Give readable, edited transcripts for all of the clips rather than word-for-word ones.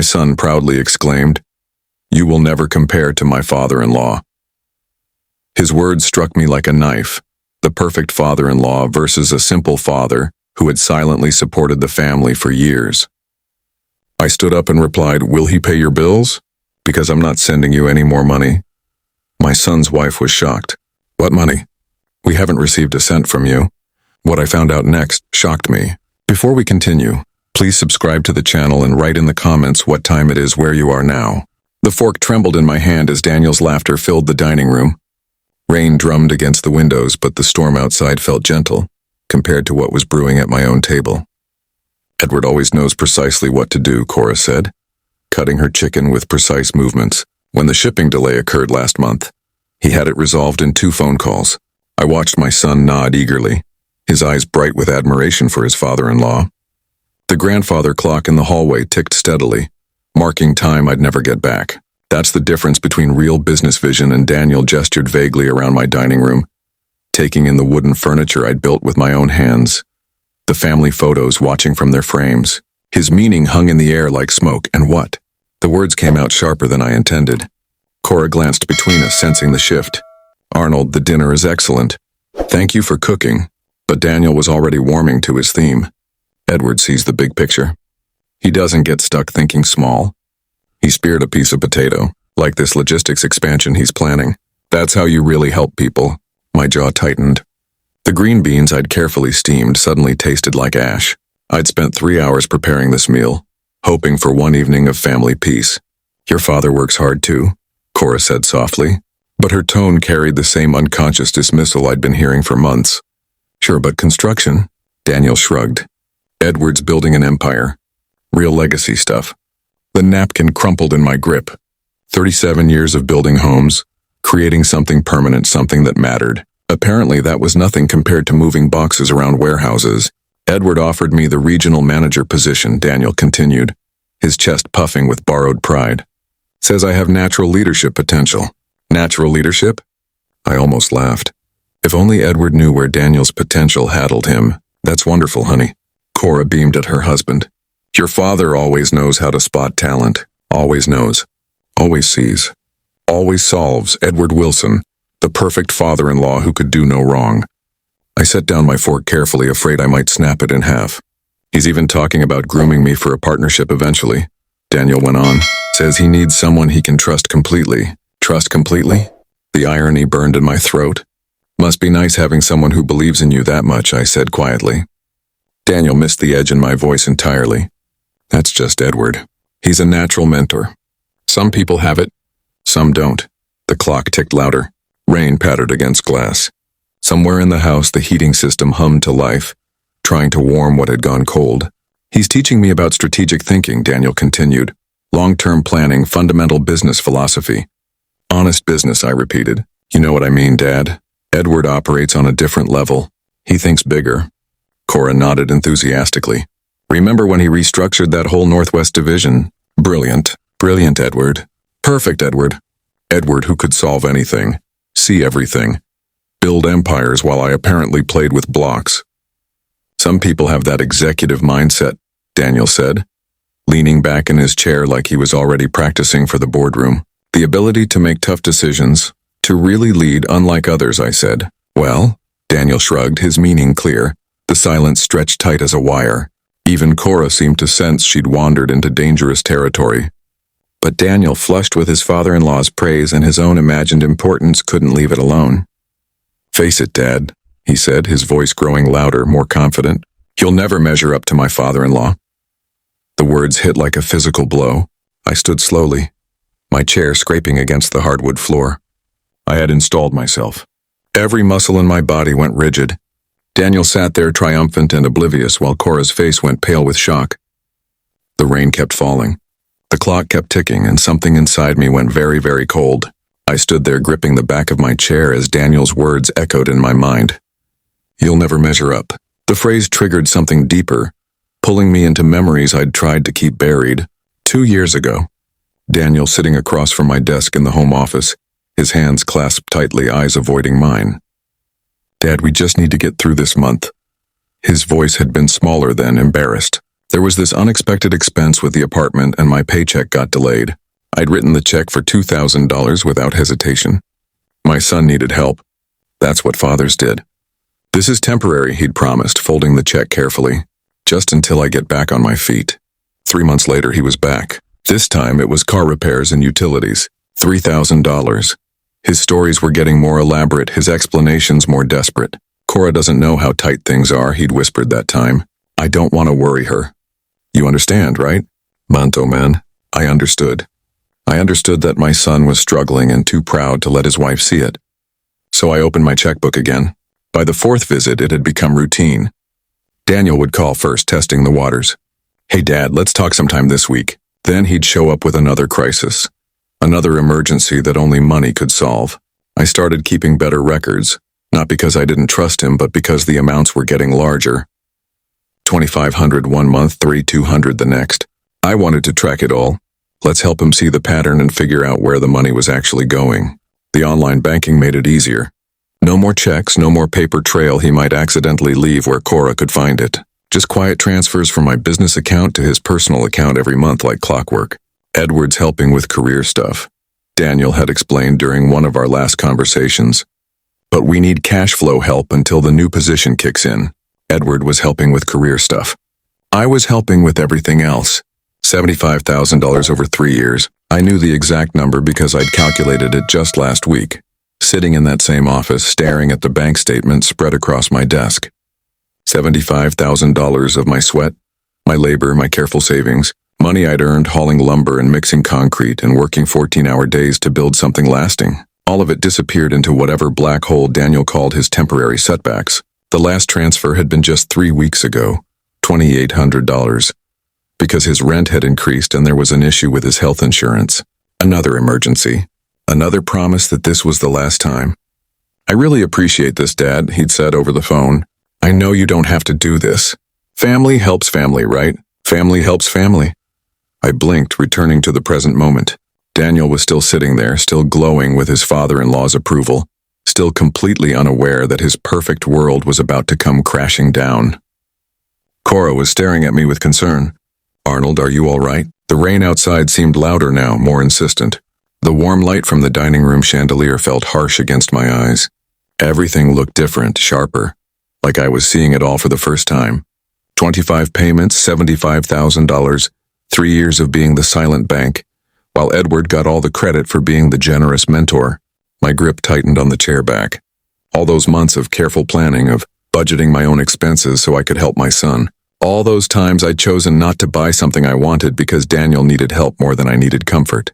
My son proudly exclaimed, "You will never compare to my father-in-law." His words struck me like a knife, the perfect father-in-law versus a simple father who had silently supported the family for years. I stood up and replied, "Will he pay your bills? Because I'm not sending you any more money." My son's wife was shocked. "What money? We haven't received a cent from you." What I found out next shocked me. Before we continue, please subscribe to the channel and write in the comments what time it is where you are now. The fork trembled in my hand as Daniel's laughter filled the dining room. Rain drummed against the windows, but the storm outside felt gentle, compared to what was brewing at my own table. "Edward always knows precisely what to do," Cora said, cutting her chicken with precise movements. "When the shipping delay occurred last month, he had it resolved in 2 phone calls." I watched my son nod eagerly, his eyes bright with admiration for his father-in-law. The grandfather clock in the hallway ticked steadily, marking time I'd never get back. That's the difference between real business vision, and Daniel gestured vaguely around my dining room, taking in the wooden furniture I'd built with my own hands, the family photos watching from their frames. His meaning hung in the air like smoke, and what? The words came out sharper than I intended. Cora glanced between us, sensing the shift. "Arnold, the dinner is excellent. Thank you for cooking." But Daniel was already warming to his theme. Edward sees the big picture. He doesn't get stuck thinking small. He speared a piece of potato, like this logistics expansion he's planning. That's how you really help people. My jaw tightened. The green beans I'd carefully steamed suddenly tasted like ash. I'd spent 3 hours preparing this meal, hoping for one evening of family peace. "Your father works hard too," Cora said softly, but her tone carried the same unconscious dismissal I'd been hearing for months. "Sure, but construction?" Daniel shrugged. "Edward's building an empire. Real legacy stuff." The napkin crumpled in my grip. 37 years of building homes, creating something permanent, something that mattered. Apparently that was nothing compared to moving boxes around warehouses. "Edward offered me the regional manager position," Daniel continued, his chest puffing with borrowed pride. "Says I have natural leadership potential." "Natural leadership?" I almost laughed. If only Edward knew where Daniel's potential handled him. "That's wonderful, honey." Cora beamed at her husband. "Your father always knows how to spot talent. Always knows. Always sees. Always solves. Edward Wilson, the perfect father-in-law who could do no wrong." I set down my fork carefully, afraid I might snap it in half. "He's even talking about grooming me for a partnership eventually," Daniel went on. "Says he needs someone he can trust completely." Trust completely? The irony burned in my throat. "Must be nice having someone who believes in you that much," I said quietly. Daniel missed the edge in my voice entirely. "That's just Edward. He's a natural mentor. Some people have it, some don't." The clock ticked louder. Rain pattered against glass. Somewhere in the house, the heating system hummed to life, trying to warm what had gone cold. "He's teaching me about strategic thinking," Daniel continued. "Long-term planning, fundamental business philosophy." "Honest business," I repeated. "You know what I mean, Dad. Edward operates on a different level. He thinks bigger." Cora nodded enthusiastically. "Remember when he restructured that whole Northwest Division? Brilliant. Brilliant, Edward. Perfect, Edward. Edward who could solve anything, see everything, build empires while I apparently played with blocks." "Some people have that executive mindset," Daniel said, leaning back in his chair like he was already practicing for the boardroom. "The ability to make tough decisions, to really lead unlike others," I said. "Well?" Daniel shrugged, his meaning clear. The silence stretched tight as a wire. Even Cora seemed to sense she'd wandered into dangerous territory. But Daniel, flushed with his father-in-law's praise and his own imagined importance, couldn't leave it alone. "Face it, Dad," he said, his voice growing louder, more confident. "You'll never measure up to my father-in-law." The words hit like a physical blow. I stood slowly, my chair scraping against the hardwood floor. I had installed myself. Every muscle in my body went rigid. Daniel sat there triumphant and oblivious while Cora's face went pale with shock. The rain kept falling. The clock kept ticking, and something inside me went very, very cold. I stood there gripping the back of my chair as Daniel's words echoed in my mind. "You'll never measure up." The phrase triggered something deeper, pulling me into memories I'd tried to keep buried. 2 years ago, Daniel sitting across from my desk in the home office, his hands clasped tightly, eyes avoiding mine. "Dad, we just need to get through this month." His voice had been smaller then, embarrassed. There was this unexpected expense with the apartment and my paycheck got delayed. I'd written the check for $2,000 without hesitation. My son needed help. That's what fathers did. This is temporary, he'd promised, folding the check carefully. Just until I get back on my feet. 3 months later, he was back. This time, it was car repairs and utilities. $3,000. His stories were getting more elaborate, his explanations more desperate. Cora doesn't know how tight things are, he'd whispered that time. I don't want to worry her. You understand, right? Manto man. I understood. I understood that my son was struggling and too proud to let his wife see it. So I opened my checkbook again. By the 4th visit, it had become routine. Daniel would call first, testing the waters. Hey Dad, let's talk sometime this week. Then he'd show up with another crisis. Another emergency that only money could solve. I started keeping better records, not because I didn't trust him, but because the amounts were getting larger. $2,500 one month, $3,200 the next. I wanted to track it all. Let's help him see the pattern and figure out where the money was actually going. The online banking made it easier. No more checks, no more paper trail he might accidentally leave where Cora could find it. Just quiet transfers from my business account to his personal account every month like clockwork. Edward's helping with career stuff. Daniel had explained during one of our last conversations. But we need cash flow help until the new position kicks in. Edward was helping with career stuff. I was helping with everything else. $75,000 over 3 years. I knew the exact number because I'd calculated it just last week. Sitting in that same office, staring at the bank statement spread across my desk. $75,000 of my sweat, my labor, my careful savings, money I'd earned hauling lumber and mixing concrete and working 14-hour days to build something lasting. All of it disappeared into whatever black hole Daniel called his temporary setbacks. The last transfer had been just 3 weeks ago, $2,800, because his rent had increased and there was an issue with his health insurance. Another emergency. Another promise that this was the last time. I really appreciate this, Dad, he'd said over the phone. I know you don't have to do this. Family helps family, right? Family helps family. I blinked, returning to the present moment. Daniel was still sitting there, still glowing with his father-in-law's approval, still completely unaware that his perfect world was about to come crashing down. Cora was staring at me with concern. Arnold, are you all right? The rain outside seemed louder now, more insistent. The warm light from the dining room chandelier felt harsh against my eyes. Everything looked different, sharper, like I was seeing it all for the first time. 25 payments, $75,000, 3 years of being the silent bank, while Edward got all the credit for being the generous mentor. My grip tightened on the chair back. All those months of careful planning, of budgeting my own expenses so I could help my son. All those times I'd chosen not to buy something I wanted because Daniel needed help more than I needed comfort.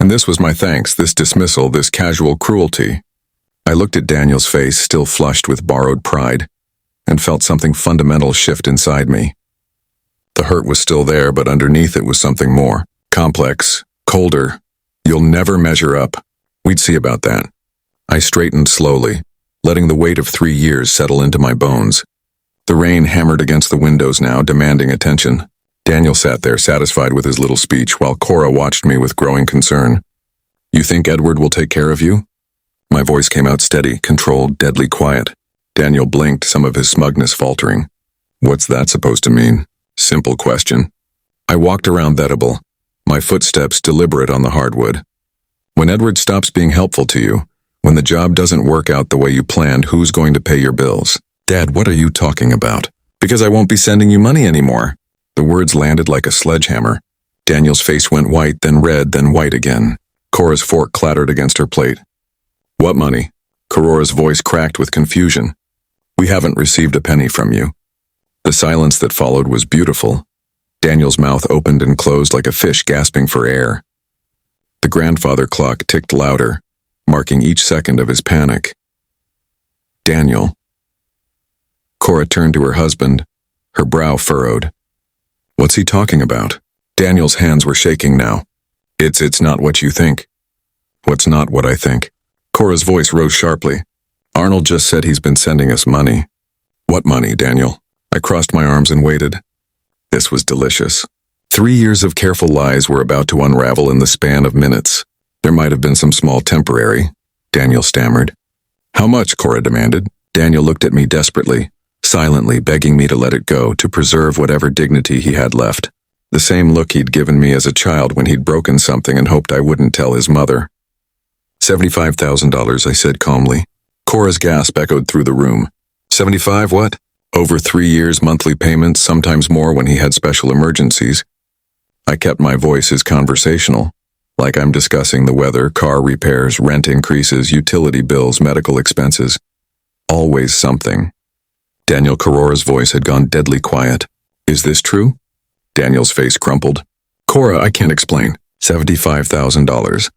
And this was my thanks, this dismissal, this casual cruelty. I looked at Daniel's face, still flushed with borrowed pride, and felt something fundamental shift inside me. The hurt was still there, but underneath it was something more. Complex, colder. You'll never measure up. We'd see about that. I straightened slowly, letting the weight of 3 years settle into my bones. The rain hammered against the windows now, demanding attention. Daniel sat there, satisfied with his little speech, while Cora watched me with growing concern. You think Edward will take care of you? My voice came out steady, controlled, deadly quiet. Daniel blinked, some of his smugness faltering. What's that supposed to mean? Simple question. I walked around Edible, my footsteps deliberate on the hardwood. When Edward stops being helpful to you, when the job doesn't work out the way you planned, who's going to pay your bills? Dad, what are you talking about? Because I won't be sending you money anymore. The words landed like a sledgehammer. Daniel's face went white, then red, then white again. Cora's fork clattered against her plate. What money? Corora's voice cracked with confusion. We haven't received a penny from you. The silence that followed was beautiful. Daniel's mouth opened and closed like a fish gasping for air. The grandfather clock ticked louder, marking each second of his panic. Daniel. Cora turned to her husband, her brow furrowed. What's he talking about? Daniel's hands were shaking now. It's not what you think. What's not what I think? Cora's voice rose sharply. Arnold just said he's been sending us money. What money, Daniel? I crossed my arms and waited. This was delicious. 3 years of careful lies were about to unravel in the span of minutes. There might have been some small temporary, Daniel stammered. How much? Cora demanded. Daniel looked at me desperately. silently begging me to let it go to preserve whatever dignity he had left. The same look he'd given me as a child when he'd broken something and hoped I wouldn't tell his mother. $75,000, I said calmly. Cora's gasp echoed through the room. 75 what? Over 3 years, monthly payments, sometimes more when he had special emergencies. I kept my voice as conversational, like I'm discussing the weather, car repairs, rent increases, utility bills, medical expenses. Always something. Daniel Carora's voice had gone deadly quiet. Is this true? Daniel's face crumpled. Cora, I can't explain. $75,000.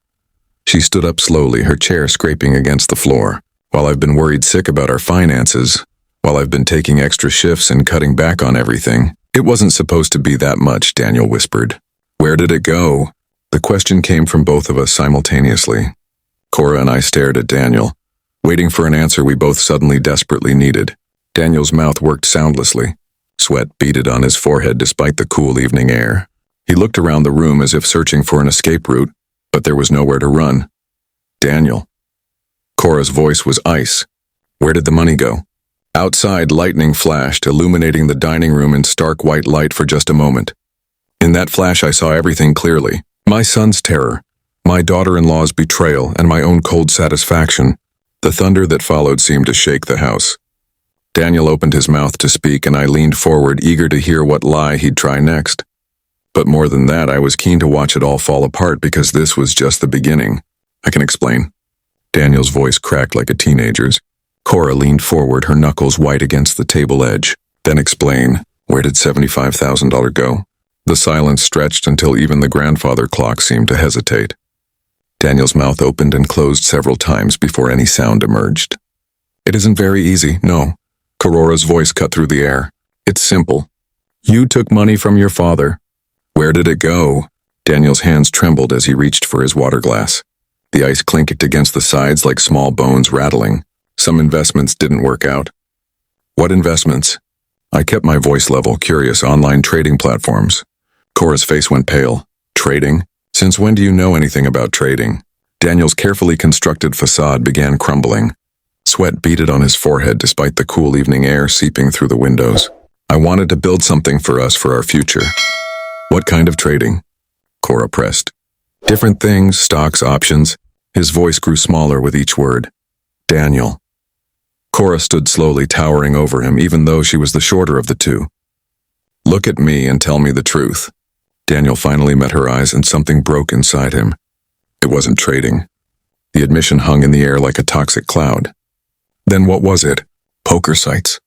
She stood up slowly, her chair scraping against the floor. While I've been worried sick about our finances, while I've been taking extra shifts and cutting back on everything, it wasn't supposed to be that much, Daniel whispered. Where did it go? The question came from both of us simultaneously. Cora and I stared at Daniel, waiting for an answer we both suddenly desperately needed. Daniel's mouth worked soundlessly. Sweat beaded on his forehead despite the cool evening air. He looked around the room as if searching for an escape route, but there was nowhere to run. Daniel. Cora's voice was ice. Where did the money go? Outside, lightning flashed, illuminating the dining room in stark white light for just a moment. In that flash, I saw everything clearly. My son's terror, my daughter-in-law's betrayal, and my own cold satisfaction. The thunder that followed seemed to shake the house. Daniel opened his mouth to speak, and I leaned forward, eager to hear what lie he'd try next. But more than that, I was keen to watch it all fall apart because this was just the beginning. I can explain. Daniel's voice cracked like a teenager's. Cora leaned forward, her knuckles white against the table edge. Then explain. Where did $75,000 go? The silence stretched until even the grandfather clock seemed to hesitate. Daniel's mouth opened and closed several times before any sound emerged. It isn't very easy, no. Carora's voice cut through the air. It's simple. You took money from your father. Where did it go? Daniel's hands trembled as he reached for his water glass. The ice clinked against the sides like small bones rattling. Some investments didn't work out. What investments? I kept my voice level, curious. Online trading platforms. Cora's face went pale. Trading? Since when do you know anything about trading? Daniel's carefully constructed facade began crumbling. Sweat beaded on his forehead despite the cool evening air seeping through the windows. I wanted to build something for us for our future. What kind of trading? Cora pressed. Different things, stocks, options. His voice grew smaller with each word. Daniel. Cora stood slowly, towering over him, even though she was the shorter of the two. Look at me and tell me the truth. Daniel finally met her eyes and something broke inside him. It wasn't trading. The admission hung in the air like a toxic cloud. Then what was it? Poker sites?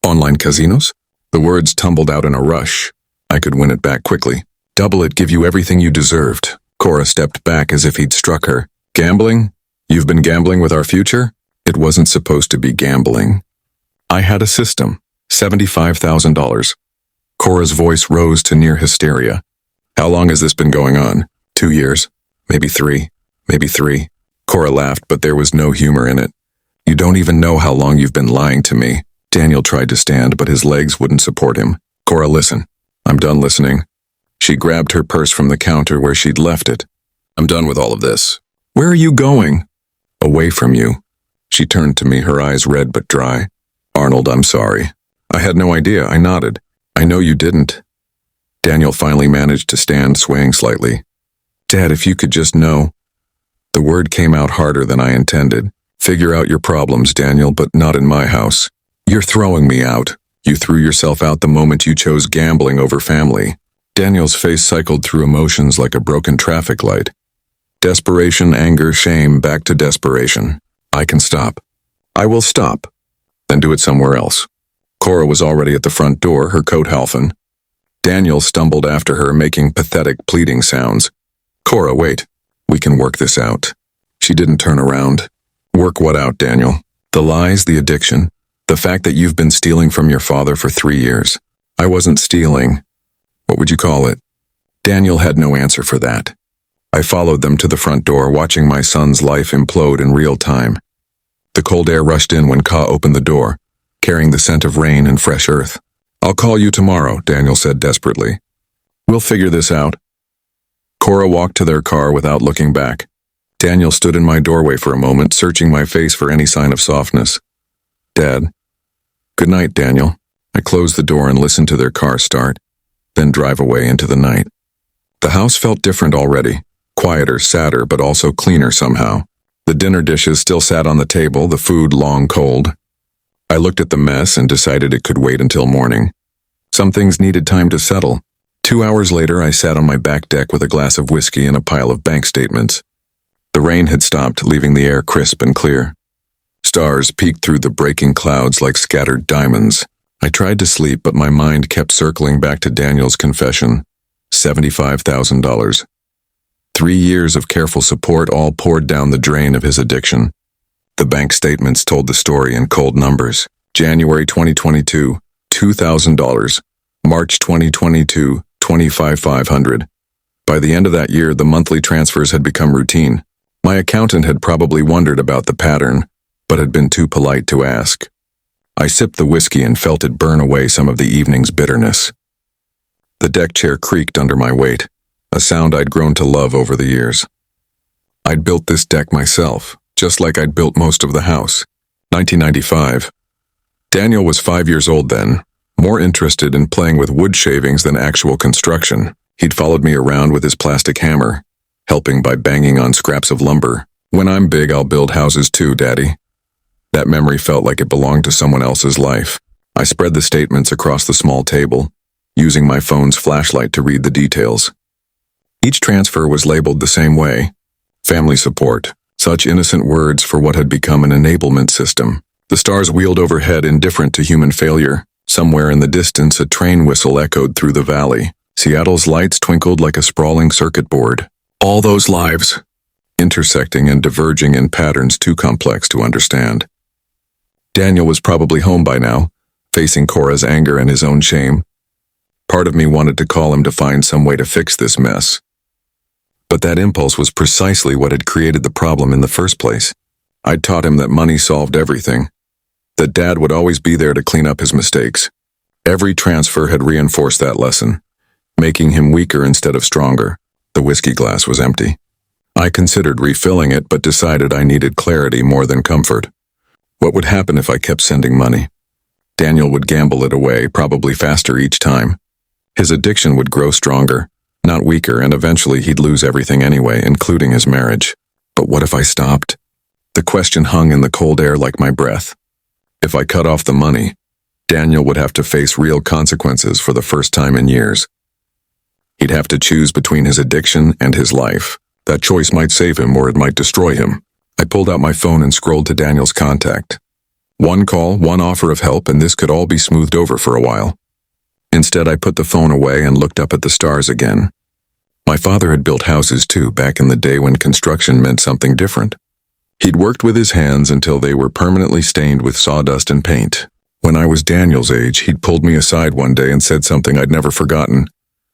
Online casinos? The words tumbled out in a rush. I could win it back quickly. Double it, give you everything you deserved. Cora stepped back as if he'd struck her. Gambling? You've been gambling with our future? It wasn't supposed to be gambling. I had a system. $75,000. Cora's voice rose to near hysteria. How long has this been going on? 2 years? Maybe 3? Maybe 3? Cora laughed, but there was no humor in it. You don't even know how long you've been lying to me. Daniel tried to stand, but his legs wouldn't support him. Cora, listen. I'm done listening. She grabbed her purse from the counter where she'd left it. I'm done with all of this. Where are you going? Away from you. She turned to me, her eyes red but dry. Arnold, I'm sorry. I had no idea. I nodded. I know you didn't. Daniel finally managed to stand, swaying slightly. Dad, if you could just know. The word came out harder than I intended. Figure out your problems, Daniel, but not in my house. You're throwing me out. You threw yourself out the moment you chose gambling over family. Daniel's face cycled through emotions like a broken traffic light. Desperation, anger, shame, back to desperation. I can stop. I will stop. Then do it somewhere else. Cora was already at the front door, her coat halfing. Daniel stumbled after her, making pathetic, pleading sounds. Cora, wait. We can work this out. She didn't turn around. Work what out, Daniel? The lies, the addiction, the fact that you've been stealing from your father for 3 years. I wasn't stealing. What would you call it? Daniel had no answer for that. I followed them to the front door, watching my son's life implode in real time. The cold air rushed in when Ka opened the door, carrying the scent of rain and fresh earth. I'll call you tomorrow, Daniel said desperately. We'll figure this out. Cora walked to their car without looking back. Daniel stood in my doorway for a moment, searching my face for any sign of softness. Dad. Good night, Daniel. I closed the door and listened to their car start, then drive away into the night. The house felt different already, quieter, sadder, but also cleaner somehow. The dinner dishes still sat on the table, the food long cold. I looked at the mess and decided it could wait until morning. Some things needed time to settle. 2 hours later, I sat on my back deck with a glass of whiskey and a pile of bank statements. The rain had stopped, leaving the air crisp and clear. Stars peeked through the breaking clouds like scattered diamonds. I tried to sleep, but my mind kept circling back to Daniel's confession. $75,000. 3 years of careful support all poured down the drain of his addiction. The bank statements told the story in cold numbers. January 2022, $2,000. March 2022, $25,500. By the end of that year, the monthly transfers had become routine. My accountant had probably wondered about the pattern, but had been too polite to ask. I sipped the whiskey and felt it burn away some of the evening's bitterness. The deck chair creaked under my weight, a sound I'd grown to love over the years. I'd built this deck myself, just like I'd built most of the house. 1995. Daniel was 5 years old then, more interested in playing with wood shavings than actual construction. He'd followed me around with his plastic hammer, helping by banging on scraps of lumber. When I'm big, I'll build houses too, Daddy. That memory felt like it belonged to someone else's life. I spread the statements across the small table, using my phone's flashlight to read the details. Each transfer was labeled the same way. Family support. Such innocent words for what had become an enablement system. The stars wheeled overhead, indifferent to human failure. Somewhere in the distance, a train whistle echoed through the valley. Seattle's lights twinkled like a sprawling circuit board. All those lives, intersecting and diverging in patterns too complex to understand. Daniel was probably home by now, facing Cora's anger and his own shame. Part of me wanted to call him to find some way to fix this mess. But that impulse was precisely what had created the problem in the first place. I'd taught him that money solved everything, that Dad would always be there to clean up his mistakes. Every transfer had reinforced that lesson, making him weaker instead of stronger. The whiskey glass was empty. I considered refilling it, but decided I needed clarity more than comfort. What would happen if I kept sending money? Daniel would gamble it away, probably faster each time. His addiction would grow stronger, not weaker, and eventually he'd lose everything anyway, including his marriage. But what if I stopped? The question hung in the cold air like my breath. If I cut off the money, Daniel would have to face real consequences for the first time in years. He'd have to choose between his addiction and his life. That choice might save him or it might destroy him. I pulled out my phone and scrolled to Daniel's contact. One call, one offer of help, and this could all be smoothed over for a while. Instead, I put the phone away and looked up at the stars again. My father had built houses too, back in the day when construction meant something different. He'd worked with his hands until they were permanently stained with sawdust and paint. When I was Daniel's age, he'd pulled me aside one day and said something I'd never forgotten.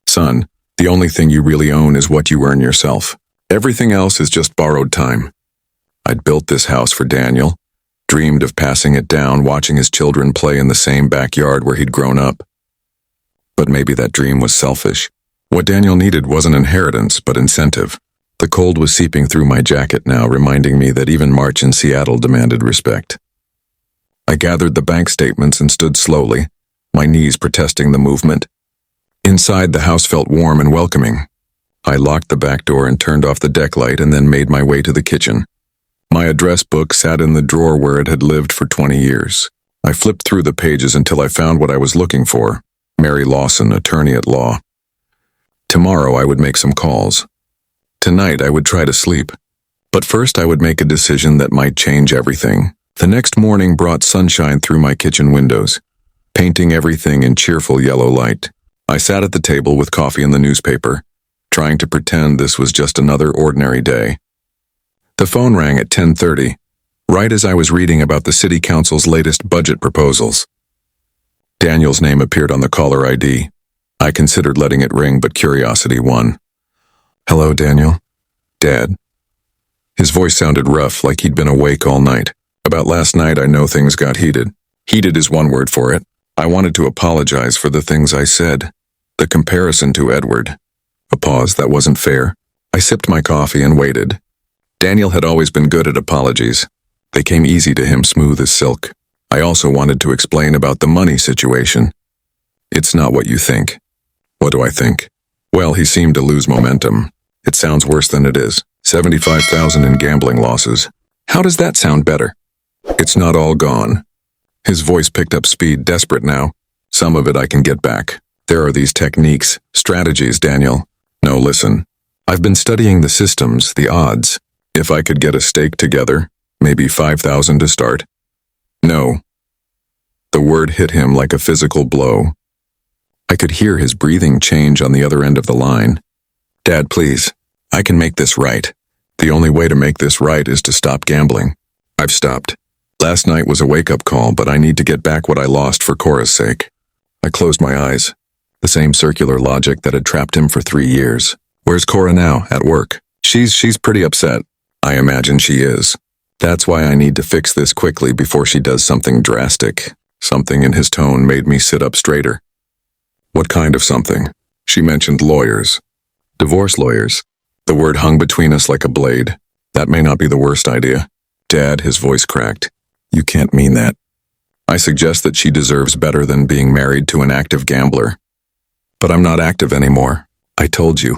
Son, the only thing you really own is what you earn yourself. Everything else is just borrowed time. I'd built this house for Daniel, dreamed of passing it down, watching his children play in the same backyard where he'd grown up. But maybe that dream was selfish. What Daniel needed wasn't inheritance, but incentive. The cold was seeping through my jacket now, reminding me that even March in Seattle demanded respect. I gathered the bank statements and stood slowly, my knees protesting the movement. Inside, the house felt warm and welcoming. I locked the back door and turned off the deck light and then made my way to the kitchen. My address book sat in the drawer where it had lived for 20 years. I flipped through the pages until I found what I was looking for. Mary Lawson, attorney at law. Tomorrow I would make some calls. Tonight I would try to sleep. But first I would make a decision that might change everything. The next morning brought sunshine through my kitchen windows, painting everything in cheerful yellow light. I sat at the table with coffee and the newspaper, trying to pretend this was just another ordinary day. The phone rang at 10:30, right as I was reading about the city council's latest budget proposals. Daniel's name appeared on the caller ID. I considered letting it ring, but curiosity won. Hello, Daniel. Dad. His voice sounded rough, like he'd been awake all night. About last night, I know things got heated. Heated is one word for it. I wanted to apologize for the things I said. The comparison to Edward. A pause that wasn't fair. I sipped my coffee and waited. Daniel had always been good at apologies. They came easy to him, smooth as silk. I also wanted to explain about the money situation. It's not what you think. What do I think? Well, he seemed to lose momentum. It sounds worse than it is. 75,000 in gambling losses. How does that sound better? It's not all gone. His voice picked up speed, desperate now. Some of it I can get back. There are these techniques, strategies, Daniel. No, listen. I've been studying the systems, the odds. If I could get a stake together, maybe 5,000 to start. No. The word hit him like a physical blow. I could hear his breathing change on the other end of the line. Dad, please. I can make this right. The only way to make this right is to stop gambling. I've stopped. Last night was a wake-up call, but I need to get back what I lost for Cora's sake. I closed my eyes. The same circular logic that had trapped him for 3 years. Where's Cora now? At work. She's pretty upset. I imagine she is. That's why I need to fix this quickly before she does something drastic. Something in his tone made me sit up straighter. What kind of something? She mentioned lawyers. Divorce lawyers. The word hung between us like a blade. That may not be the worst idea. Dad, his voice cracked. You can't mean that. I suggest that she deserves better than being married to an active gambler. But I'm not active anymore. I told you.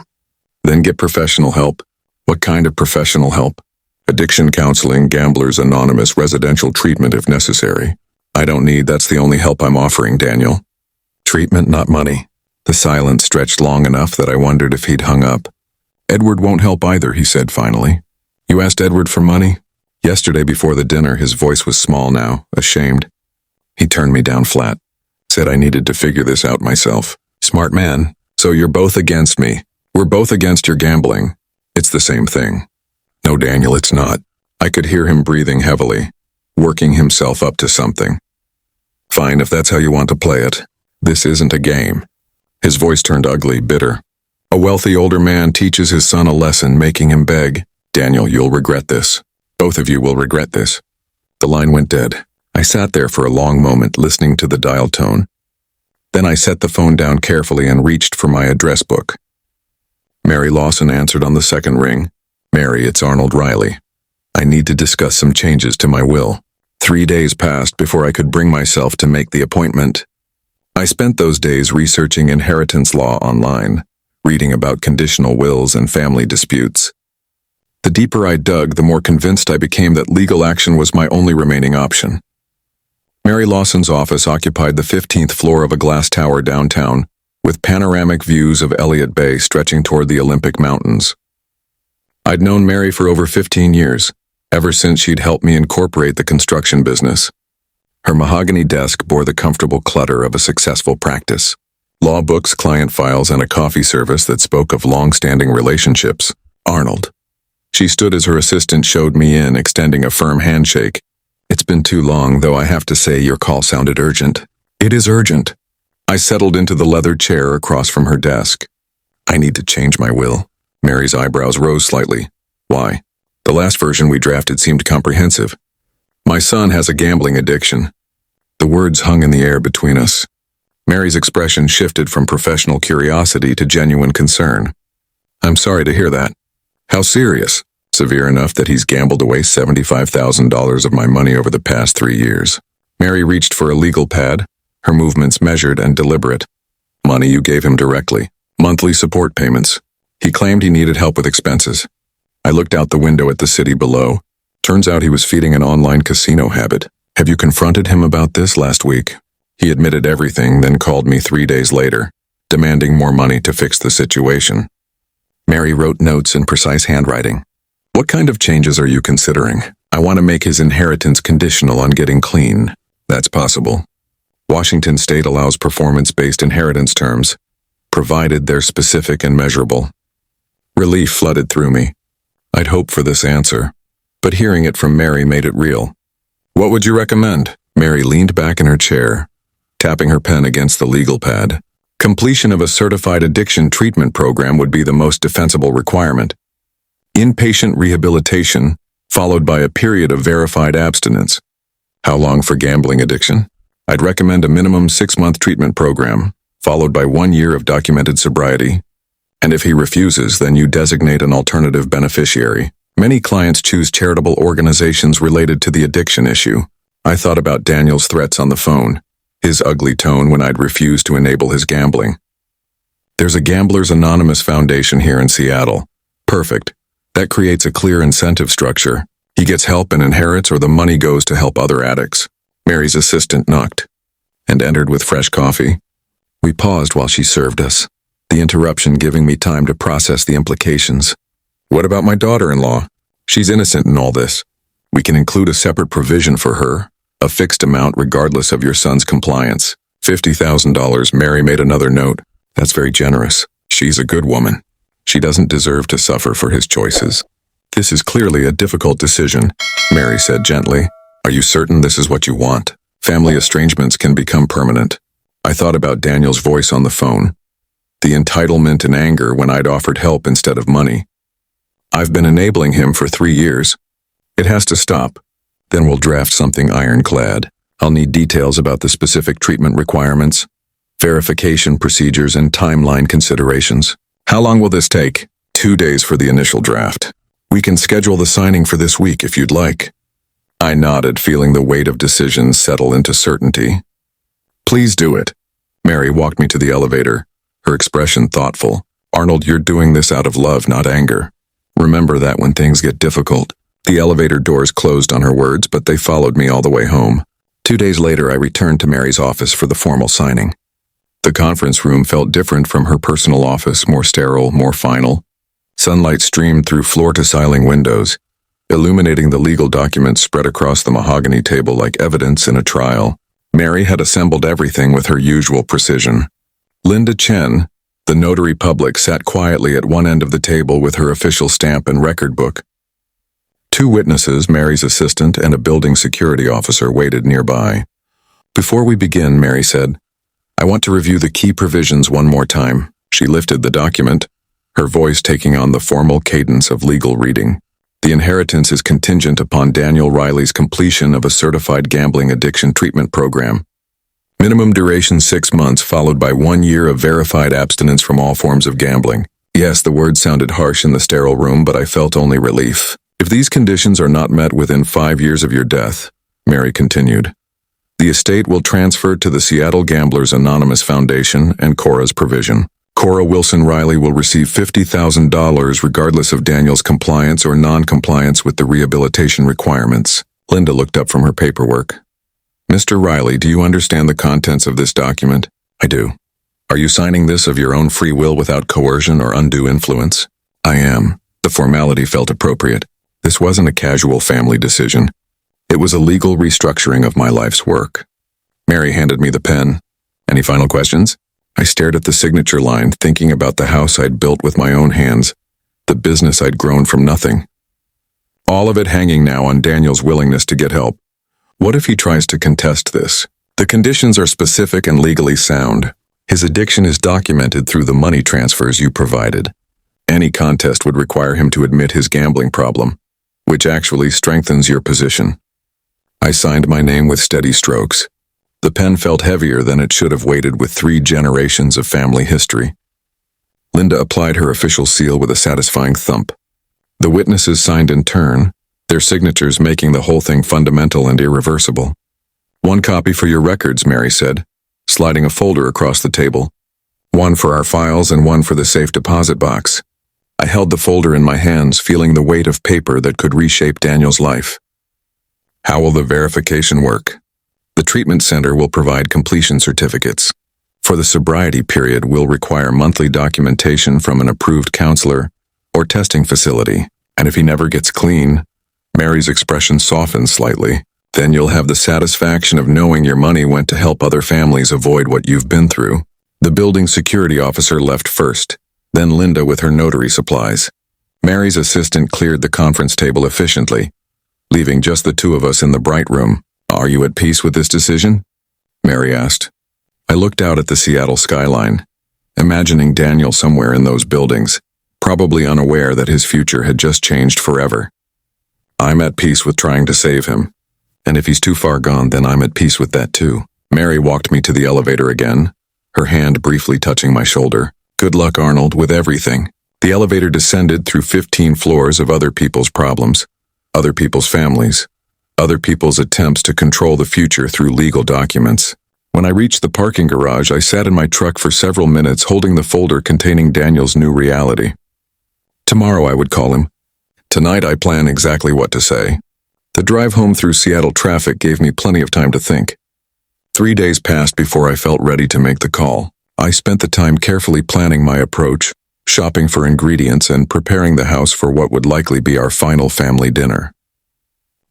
Then get professional help. What kind of professional help? Addiction counseling, Gamblers Anonymous, residential treatment if necessary. I don't need, that's the only help I'm offering, Daniel. Treatment, not money. The silence stretched long enough that I wondered if he'd hung up. Edward won't help either, he said finally. You asked Edward for money? Yesterday before the dinner, his voice was small now, ashamed. He turned me down flat. Said I needed to figure this out myself. Smart man. So you're both against me. We're both against your gambling. It's the same thing. No, Daniel, it's not. I could hear him breathing heavily, working himself up to something. Fine, if that's how you want to play it. This isn't a game. His voice turned ugly, bitter. A wealthy older man teaches his son a lesson, making him beg. Daniel, you'll regret this. Both of you will regret this. The line went dead. I sat there for a long moment, listening to the dial tone. Then I set the phone down carefully and reached for my address book. Mary Lawson answered on the second ring. Mary, it's Arnold Riley. I need to discuss some changes to my will. 3 days passed before I could bring myself to make the appointment. I spent those days researching inheritance law online, reading about conditional wills and family disputes. The deeper I dug, the more convinced I became that legal action was my only remaining option. Mary Lawson's office occupied the 15th floor of a glass tower downtown, with panoramic views of Elliott Bay stretching toward the Olympic Mountains. I'd known Mary for over 15 years, ever since she'd helped me incorporate the construction business. Her mahogany desk bore the comfortable clutter of a successful practice. Law books, client files, and a coffee service that spoke of long-standing relationships. Arnold. She stood as her assistant showed me in, extending a firm handshake. It's been too long, though I have to say your call sounded urgent. It is urgent. I settled into the leather chair across from her desk. I need to change my will. Mary's eyebrows rose slightly. Why? The last version we drafted seemed comprehensive. My son has a gambling addiction. The words hung in the air between us. Mary's expression shifted from professional curiosity to genuine concern. I'm sorry to hear that. How serious? Severe enough that he's gambled away $75,000 of my money over the past 3 years. Mary reached for a legal pad, her movements measured and deliberate. Money you gave him directly. Monthly support payments. He claimed he needed help with expenses. I looked out the window at the city below. Turns out he was feeding an online casino habit. Have you confronted him about this last week? He admitted everything, then called me 3 days later, demanding more money to fix the situation. Mary wrote notes in precise handwriting. What kind of changes are you considering? I want to make his inheritance conditional on getting clean. That's possible. Washington state allows performance-based inheritance terms, provided they're specific and measurable. Relief flooded through me. I'd hoped for this answer, but hearing it from Mary made it real. What would you recommend? Mary leaned back in her chair, tapping her pen against the legal pad. Completion of a certified addiction treatment program would be the most defensible requirement. Inpatient rehabilitation, followed by a period of verified abstinence. How long for gambling addiction? I'd recommend a minimum 6-month treatment program, followed by 1 year of documented sobriety. And if he refuses, then you designate an alternative beneficiary. Many clients choose charitable organizations related to the addiction issue. I thought about Daniel's threats on the phone, his ugly tone when I'd refused to enable his gambling. There's a Gamblers Anonymous Foundation here in Seattle. Perfect. That creates a clear incentive structure. He gets help and inherits, or the money goes to help other addicts. Mary's assistant knocked and entered with fresh coffee. We paused while she served us, the interruption giving me time to process the implications. What about my daughter-in-law? She's innocent in all this. We can include a separate provision for her, a fixed amount regardless of your son's compliance. $50,000, Mary made another note. That's very generous. She's a good woman. She doesn't deserve to suffer for his choices. This is clearly a difficult decision, Mary said gently. Are you certain this is what you want? Family estrangements can become permanent. I thought about Daniel's voice on the phone, the entitlement and anger when I'd offered help instead of money. I've been enabling him for 3 years. It has to stop. Then we'll draft something ironclad. I'll need details about the specific treatment requirements, verification procedures, and timeline considerations. How long will this take? 2 days for the initial draft. We can schedule the signing for this week if you'd like. I nodded, feeling the weight of decisions settle into certainty. Please do it. Mary walked me to the elevator, her expression thoughtful. Arnold, you're doing this out of love, not anger. Remember that when things get difficult. The elevator doors closed on her words, but they followed me all the way home. 2 days later, I returned to Mary's office for the formal signing. The conference room felt different from her personal office, more sterile, more final. Sunlight streamed through floor-to-ceiling windows, illuminating the legal documents spread across the mahogany table like evidence in a trial. Mary had assembled everything with her usual precision. Linda Chen, the notary public, sat quietly at one end of the table with her official stamp and record book. 2 witnesses, Mary's assistant and a building security officer, waited nearby. Before we begin, Mary said, I want to review the key provisions one more time. She lifted the document, her voice taking on the formal cadence of legal reading. The inheritance is contingent upon Daniel Riley's completion of a certified gambling addiction treatment program. Minimum duration 6 months, followed by 1 year of verified abstinence from all forms of gambling. Yes, the words sounded harsh in the sterile room, but I felt only relief. If these conditions are not met within 5 years of your death, Mary continued, the estate will transfer to the Seattle Gamblers Anonymous Foundation and Cora's provision. Cora Wilson Riley will receive $50,000 regardless of Daniel's compliance or non-compliance with the rehabilitation requirements. Linda looked up from her paperwork. Mr. Riley, do you understand the contents of this document? I do. Are you signing this of your own free will without coercion or undue influence? I am. The formality felt appropriate. This wasn't a casual family decision. It was a legal restructuring of my life's work. Mary handed me the pen. Any final questions? I stared at the signature line, thinking about the house I'd built with my own hands, the business I'd grown from nothing. All of it hanging now on Daniel's willingness to get help. What if he tries to contest this? The conditions are specific and legally sound. His addiction is documented through the money transfers you provided. Any contest would require him to admit his gambling problem, which actually strengthens your position. I signed my name with steady strokes. The pen felt heavier than it should have weighted with 3 generations of family history. Linda applied her official seal with a satisfying thump. The witnesses signed in turn, their signatures making the whole thing fundamental and irreversible. 1 copy for your records, Mary said, sliding a folder across the table. 1 for our files and 1 for the safe deposit box. I held the folder in my hands, feeling the weight of paper that could reshape Daniel's life. How will the verification work? The treatment center will provide completion certificates. For the sobriety period, we'll require monthly documentation from an approved counselor or testing facility. And if he never gets clean, Mary's expression softened slightly, then you'll have the satisfaction of knowing your money went to help other families avoid what you've been through. The building security officer left first, then Linda with her notary supplies. Mary's assistant cleared the conference table efficiently, leaving just the 2 of us in the bright room. Are you at peace with this decision? Mary asked. I looked out at the Seattle skyline, imagining Daniel somewhere in those buildings, probably unaware that his future had just changed forever. I'm at peace with trying to save him, and if he's too far gone, then I'm at peace with that too. Mary walked me to the elevator again, her hand briefly touching my shoulder. Good luck, Arnold, with everything. The elevator descended through 15 floors of other people's problems, other people's families, other people's attempts to control the future through legal documents. When I reached the parking garage, I sat in my truck for several minutes holding the folder containing Daniel's new reality. Tomorrow I would call him. Tonight I plan exactly what to say. The drive home through Seattle traffic gave me plenty of time to think. 3 days passed before I felt ready to make the call. I spent the time carefully planning my approach, shopping for ingredients and preparing the house for what would likely be our final family dinner.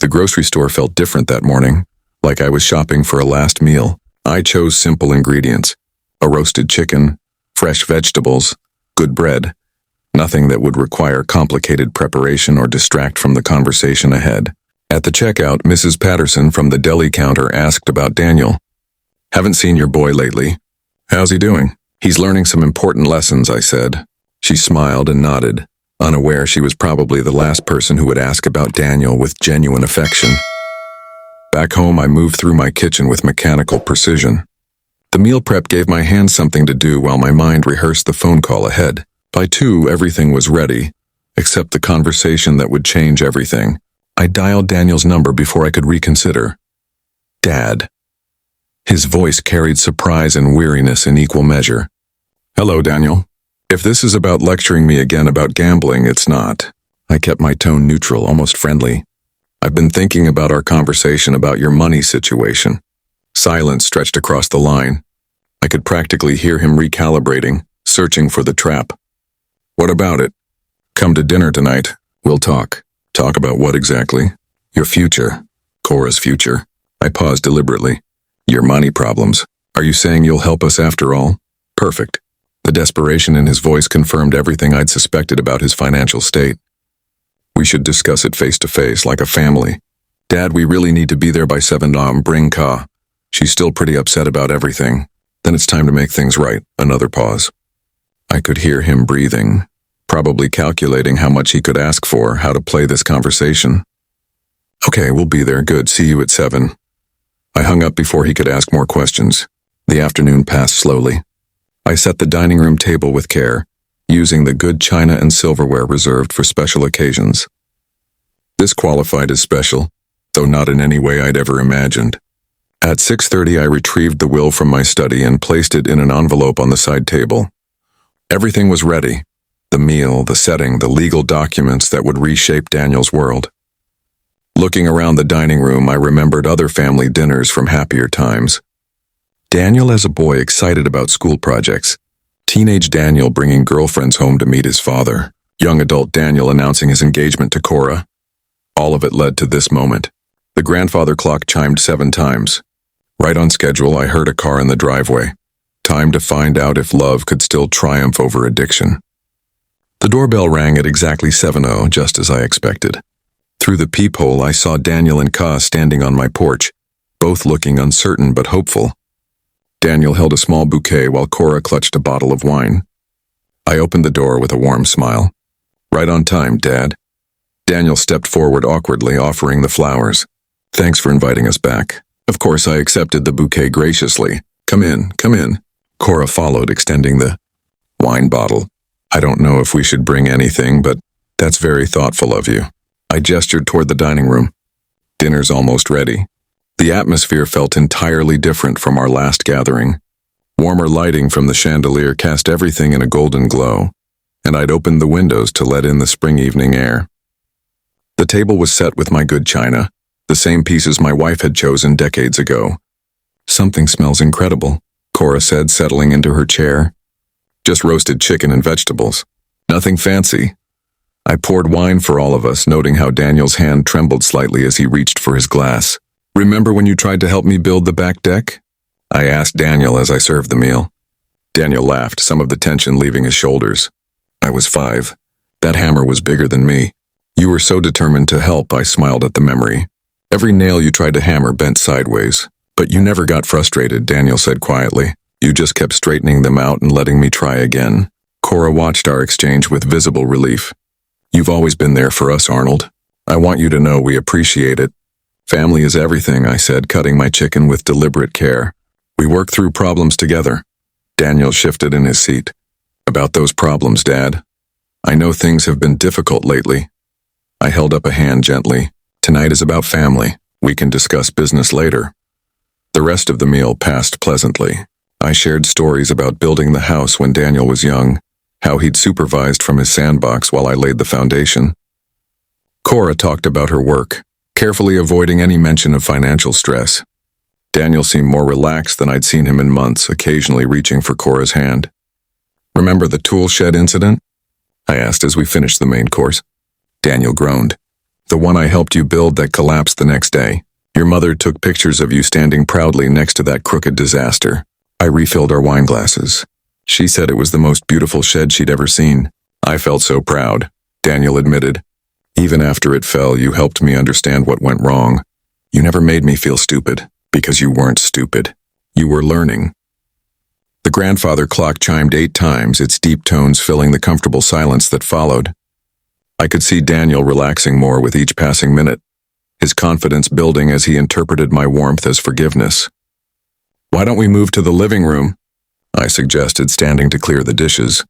The grocery store felt different that morning, like I was shopping for a last meal. I chose simple ingredients: a roasted chicken, fresh vegetables, good bread, nothing that would require complicated preparation or distract from the conversation ahead. At the checkout, Mrs. Patterson from the deli counter asked about Daniel. "Haven't seen your boy lately. How's he doing?" "He's learning some important lessons," I said. She smiled and nodded, unaware she was probably the last person who would ask about Daniel with genuine affection. Back home, I moved through my kitchen with mechanical precision. The meal prep gave my hands something to do while my mind rehearsed the phone call ahead. By 2, everything was ready, except the conversation that would change everything. I dialed Daniel's number before I could reconsider. Dad. His voice carried surprise and weariness in equal measure. "Hello, Daniel. If this is about lecturing me again about gambling, it's not." I kept my tone neutral, almost friendly. "I've been thinking about our conversation about your money situation." Silence stretched across the line. I could practically hear him recalibrating, searching for the trap. "What about it?" "Come to dinner tonight. We'll talk." "Talk about what exactly?" "Your future. Cora's future." I paused deliberately. "Your money problems. Are you saying you'll help us after all?" "Perfect." The desperation in his voice confirmed everything I'd suspected about his financial state. "We should discuss it face to face, like a family." "Dad, we really need to be there by 7 bring Ka. She's still pretty upset about everything. Then it's time to make things right." Another pause. I could hear him breathing, probably calculating how much he could ask for, how to play this conversation. "Okay, we'll be there. Good. See you at 7. I hung up before he could ask more questions. The afternoon passed slowly. I set the dining room table with care, using the good china and silverware reserved for special occasions. This qualified as special, though not in any way I'd ever imagined. At 6:30, I retrieved the will from my study and placed it in an envelope on the side table. Everything was ready: the meal, the setting, the legal documents that would reshape Daniel's world. Looking around the dining room, I remembered other family dinners from happier times. Daniel as a boy excited about school projects. Teenage Daniel bringing girlfriends home to meet his father. Young adult Daniel announcing his engagement to Cora. All of it led to this moment. The grandfather clock chimed 7 times. Right on schedule, I heard a car in the driveway. Time to find out if love could still triumph over addiction. The doorbell rang at exactly 7:00, just as I expected. Through the peephole, I saw Daniel and Ka standing on my porch, both looking uncertain but hopeful. Daniel held a small bouquet while Cora clutched a bottle of wine. I opened the door with a warm smile. "Right on time, Dad." Daniel stepped forward awkwardly, offering the flowers. "Thanks for inviting us back." Of course, I accepted the bouquet graciously. Come in, come in." Cora followed, extending the wine bottle. "I don't know if we should bring anything, but that's very thoughtful of you." I gestured toward the dining room. "Dinner's almost ready." The atmosphere felt entirely different from our last gathering. Warmer lighting from the chandelier cast everything in a golden glow, and I'd opened the windows to let in the spring evening air. The table was set with my good china, the same pieces my wife had chosen decades ago. "Something smells incredible," Cora said, settling into her chair. "Just roasted chicken and vegetables. Nothing fancy." I poured wine for all of us, noting how Daniel's hand trembled slightly as he reached for his glass. "Remember when you tried to help me build the back deck?" I asked Daniel as I served the meal. Daniel laughed, some of the tension leaving his shoulders. "I was 5. That hammer was bigger than me." "You were so determined to help," I smiled at the memory. "Every nail you tried to hammer bent sideways. But you never got frustrated," Daniel said quietly. "You just kept straightening them out and letting me try again." Cora watched our exchange with visible relief. "You've always been there for us, Arnold. I want you to know we appreciate it." "Family is everything," I said, cutting my chicken with deliberate care. "We work through problems together." Daniel shifted in his seat. "About those problems, Dad. I know things have been difficult lately." I held up a hand gently. "Tonight is about family. We can discuss business later. The rest of the meal passed pleasantly. I shared stories about building the house when Daniel was young, how he'd supervised from his sandbox while I laid the foundation. Cora talked about her work, carefully avoiding any mention of financial stress. Daniel seemed more relaxed than I'd seen him in months, occasionally reaching for Cora's hand. "Remember the tool shed incident?" I asked as we finished the main course. Daniel groaned. "The one I helped you build that collapsed the next day. Your mother took pictures of you standing proudly next to that crooked disaster." I refilled our wine glasses. She said it was the most beautiful shed she'd ever seen. "I felt so proud," Daniel admitted. "Even after it fell, you helped me understand what went wrong. You never made me feel stupid, because you weren't stupid. You were learning." The grandfather clock chimed 8 times, its deep tones filling the comfortable silence that followed. I could see Daniel relaxing more with each passing minute, his confidence building as he interpreted my warmth as forgiveness. "Why don't we move to the living room?" I suggested, standing to clear the dishes.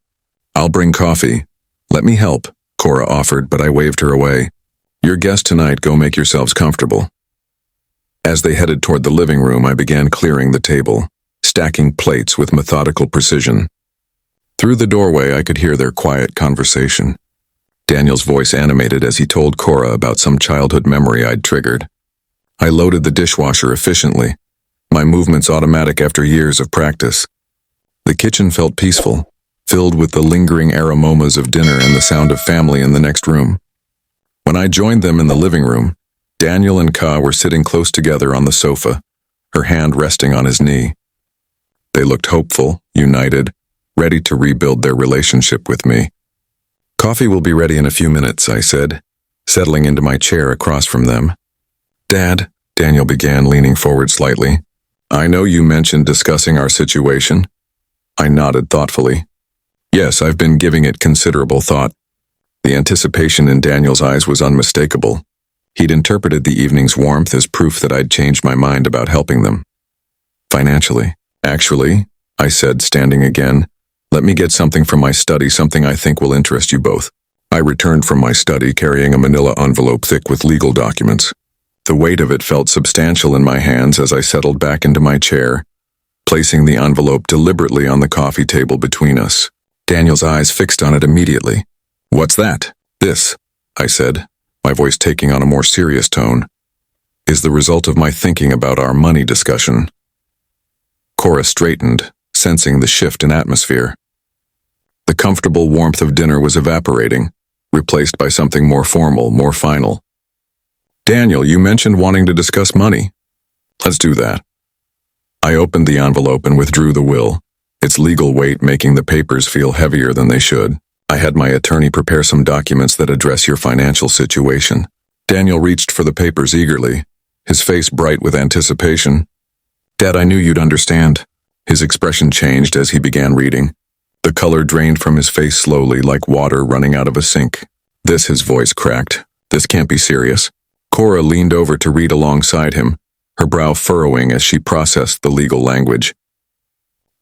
"I'll bring coffee." "Let me help," Cora offered, but I waved her away. "Your guest tonight, go make yourselves comfortable." As they headed toward the living room, I began clearing the table, stacking plates with methodical precision. Through the doorway, I could hear their quiet conversation. Daniel's voice animated as he told Cora about some childhood memory I'd triggered. I loaded the dishwasher efficiently, my movements automatic after years of practice. The kitchen felt peaceful, filled with the lingering aromas of dinner and the sound of family in the next room. When I joined them in the living room, Daniel and Ka were sitting close together on the sofa, her hand resting on his knee. They looked hopeful, united, ready to rebuild their relationship with me. "Coffee will be ready in a few minutes," I said, settling into my chair across from them. "Dad," Daniel began, leaning forward slightly, "I know you mentioned discussing our situation." I nodded thoughtfully. "Yes, I've been giving it considerable thought." The anticipation in Daniel's eyes was unmistakable. He'd interpreted the evening's warmth as proof that I'd changed my mind about helping them. "Financially. Actually," I said, standing again, "let me get something from my study, something I think will interest you both." I returned from my study carrying a manila envelope thick with legal documents. The weight of it felt substantial in my hands as I settled back into my chair, placing the envelope deliberately on the coffee table between us. Daniel's eyes fixed on it immediately. "What's that?" "This," I said, my voice taking on a more serious tone, "is the result of my thinking about our money discussion." Cora straightened, sensing the shift in atmosphere. The comfortable warmth of dinner was evaporating, replaced by something more formal, more final. "Daniel, you mentioned wanting to discuss money. Let's do that." I opened the envelope and withdrew the will, its legal weight making the papers feel heavier than they should. "I had my attorney prepare some documents that address your financial situation." Daniel reached for the papers eagerly, his face bright with anticipation. "Dad, I knew you'd understand." His expression changed as he began reading. The color drained from his face slowly, like water running out of a sink. His voice cracked. "This can't be serious." Cora leaned over to read alongside him, her brow furrowing as she processed the legal language.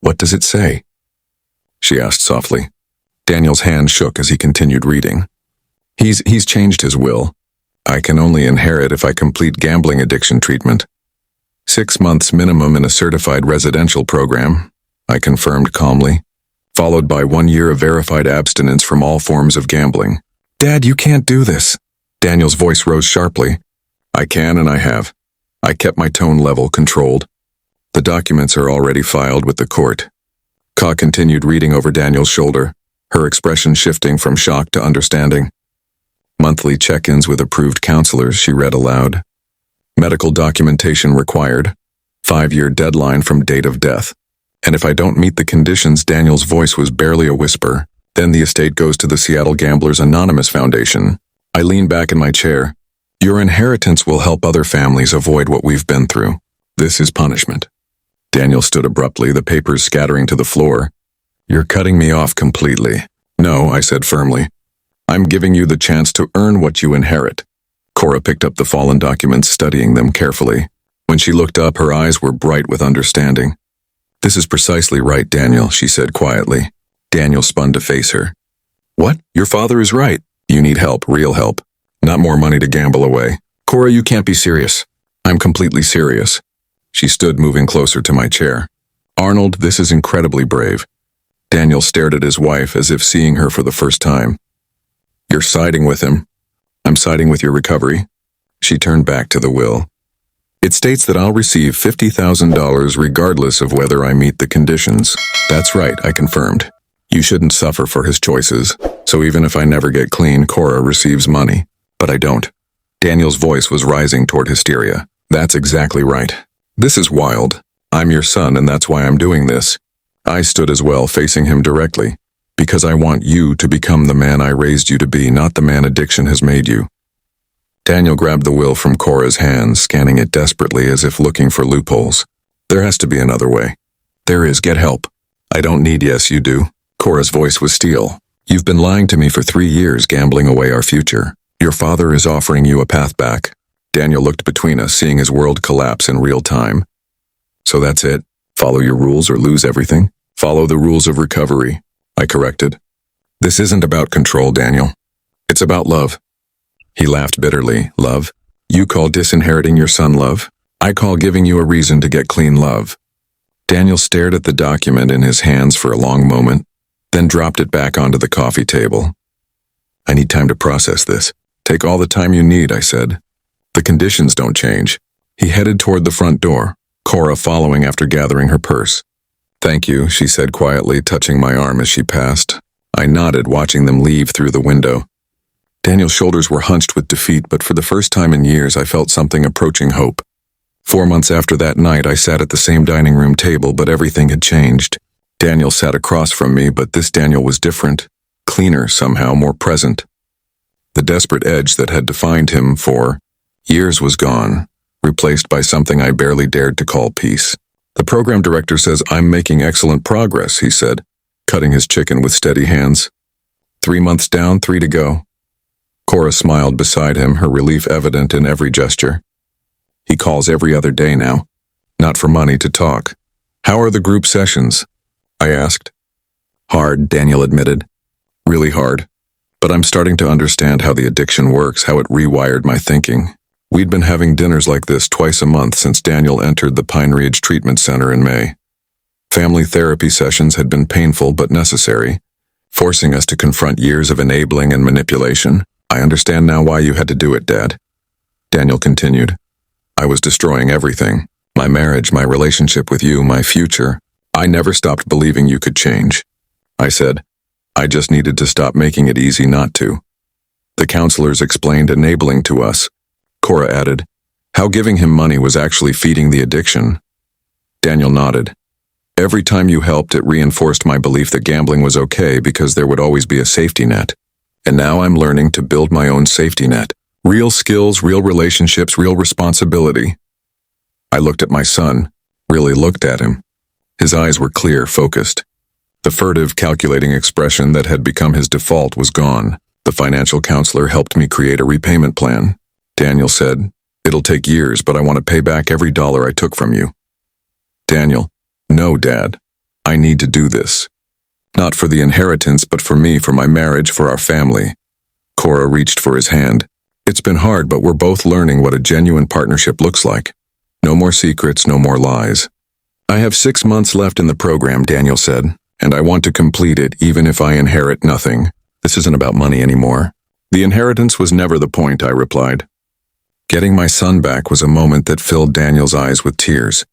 "What does it say?" she asked softly. Daniel's hand shook as he continued reading. He's changed his will. I can only inherit if I complete gambling addiction treatment. 6 months minimum in a certified residential program," I confirmed calmly, followed by 1 year of verified abstinence from all forms of gambling. "Dad, you can't do this." Daniel's voice rose sharply. "I can and I have." I kept my tone level, controlled. "The documents are already filed with the court." Ka continued reading over Daniel's shoulder, her expression shifting from shock to understanding. "Monthly check-ins with approved counselors," she read aloud. "Medical documentation required. 5-year deadline from date of death. And if I don't meet the conditions," Daniel's voice was barely a whisper, "then the estate goes to the Seattle Gamblers Anonymous Foundation." I leaned back in my chair. "Your inheritance will help other families avoid what we've been through. This is punishment." Daniel stood abruptly, the papers scattering to the floor. "You're cutting me off completely." "No," I said firmly. "I'm giving you the chance to earn what you inherit." Cora picked up the fallen documents, studying them carefully. When she looked up, her eyes were bright with understanding. "This is precisely right, Daniel," she said quietly. Daniel spun to face her. "What? Your father is right. You need help, real help. Not more money to gamble away." "Cora, you can't be serious." I'm completely serious. She stood, moving closer to my chair. Arnold, this is incredibly brave. Daniel stared at his wife as if seeing her for the first time. You're siding with him. I'm siding with your recovery. She turned back to the will. It states that I'll receive $50,000 regardless of whether I meet the conditions. That's right, I confirmed. You shouldn't suffer for his choices, so even if I never get clean, Cora receives money. But I don't. Daniel's voice was rising toward hysteria. That's exactly right. This is wild. I'm your son, and that's why I'm doing this. I stood as well, facing him directly. Because I want you to become the man I raised you to be, not the man addiction has made you. Daniel grabbed the will from Cora's hands, scanning it desperately as if looking for loopholes. There has to be another way. There is. Get help. I don't need yes, you do. Cora's voice was steel. You've been lying to me for 3 years, gambling away our future. Your father is offering you a path back. Daniel looked between us, seeing his world collapse in real time. So that's it. Follow your rules or lose everything. Follow the rules of recovery, I corrected. This isn't about control, Daniel. It's about love. He laughed bitterly. Love? You call disinheriting your son love? I call giving you a reason to get clean love. Daniel stared at the document in his hands for a long moment, then dropped it back onto the coffee table. I need time to process this. Take all the time you need, I said. The conditions don't change. He headed toward the front door, Cora following after gathering her purse. Thank you, she said quietly, touching my arm as she passed. I nodded, watching them leave through the window. Daniel's shoulders were hunched with defeat, but for the first time in years I felt something approaching hope. 4 months after that night, I sat at the same dining room table, but everything had changed. Daniel sat across from me, but this Daniel was different, cleaner somehow, more present. The desperate edge that had defined him for years was gone, replaced by something I barely dared to call peace. The program director says I'm making excellent progress, he said, cutting his chicken with steady hands. 3 months down, 3 to go. Cora smiled beside him, her relief evident in every gesture. He calls every other day now. Not for money, to talk. How are the group sessions? I asked. Hard, Daniel admitted. Really hard. But I'm starting to understand how the addiction works, how it rewired my thinking. We'd been having dinners like this twice a month since Daniel entered the Pine Ridge Treatment Center in May. Family therapy sessions had been painful but necessary, forcing us to confront years of enabling and manipulation. I understand now why you had to do it, Dad. Daniel continued. I was destroying everything. My marriage, my relationship with you, my future. I never stopped believing you could change. I said, I just needed to stop making it easy not to. The counselors explained enabling to us. Cora added, how giving him money was actually feeding the addiction. Daniel nodded. Every time you helped, it reinforced my belief that gambling was okay because there would always be a safety net. And now I'm learning to build my own safety net. Real skills, real relationships, real responsibility. I looked at my son, really looked at him. His eyes were clear, focused. The furtive, calculating expression that had become his default was gone. The financial counselor helped me create a repayment plan. Daniel said, it'll take years, but I want to pay back every dollar I took from you. Daniel, no, Dad. I need to do this. Not for the inheritance, but for me, for my marriage, for our family. Cora reached for his hand. It's been hard, but we're both learning what a genuine partnership looks like. No more secrets, no more lies. I have 6 months left in the program, Daniel said, and I want to complete it even if I inherit nothing. This isn't about money anymore. The inheritance was never the point, I replied. Getting my son back was a moment that filled Daniel's eyes with tears.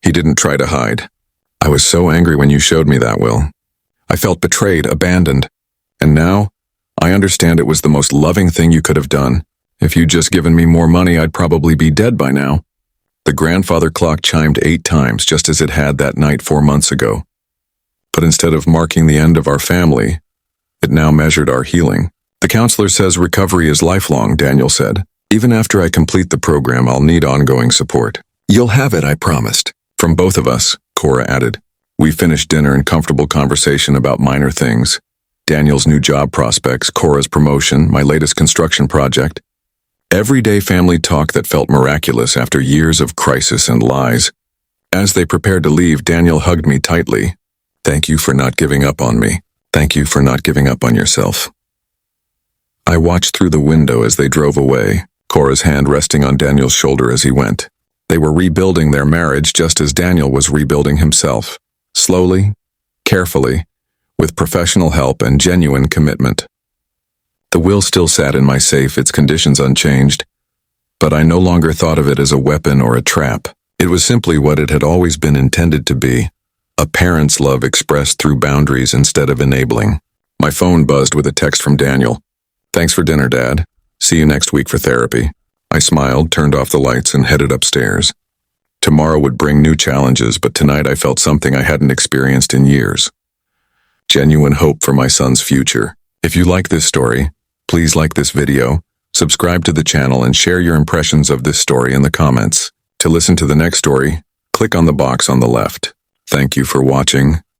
He didn't try to hide. I was so angry when you showed me that, Will. I felt betrayed, abandoned. And now, I understand it was the most loving thing you could have done. If you'd just given me more money, I'd probably be dead by now. The grandfather clock chimed 8 times, just as it had that night 4 months ago. But instead of marking the end of our family, it now measured our healing. The counselor says recovery is lifelong, Daniel said. Even after I complete the program, I'll need ongoing support. You'll have it, I promised. From both of us, Cora added. We finished dinner in comfortable conversation about minor things. Daniel's new job prospects, Cora's promotion, my latest construction project. Everyday family talk that felt miraculous after years of crisis and lies. As they prepared to leave, Daniel hugged me tightly. Thank you for not giving up on me. Thank you for not giving up on yourself. I watched through the window as they drove away, Cora's hand resting on Daniel's shoulder as he went. They were rebuilding their marriage just as Daniel was rebuilding himself. Slowly, carefully, with professional help and genuine commitment. The will still sat in my safe, its conditions unchanged, but I no longer thought of it as a weapon or a trap. It was simply what it had always been intended to be, a parent's love expressed through boundaries instead of enabling. My phone buzzed with a text from Daniel. "Thanks for dinner, Dad. See you next week for therapy." I smiled, turned off the lights, and headed upstairs. Tomorrow would bring new challenges, but tonight I felt something I hadn't experienced in years. Genuine hope for my son's future. If you like this story, please like this video, subscribe to the channel, and share your impressions of this story in the comments. To listen to the next story, click on the box on the left. Thank you for watching.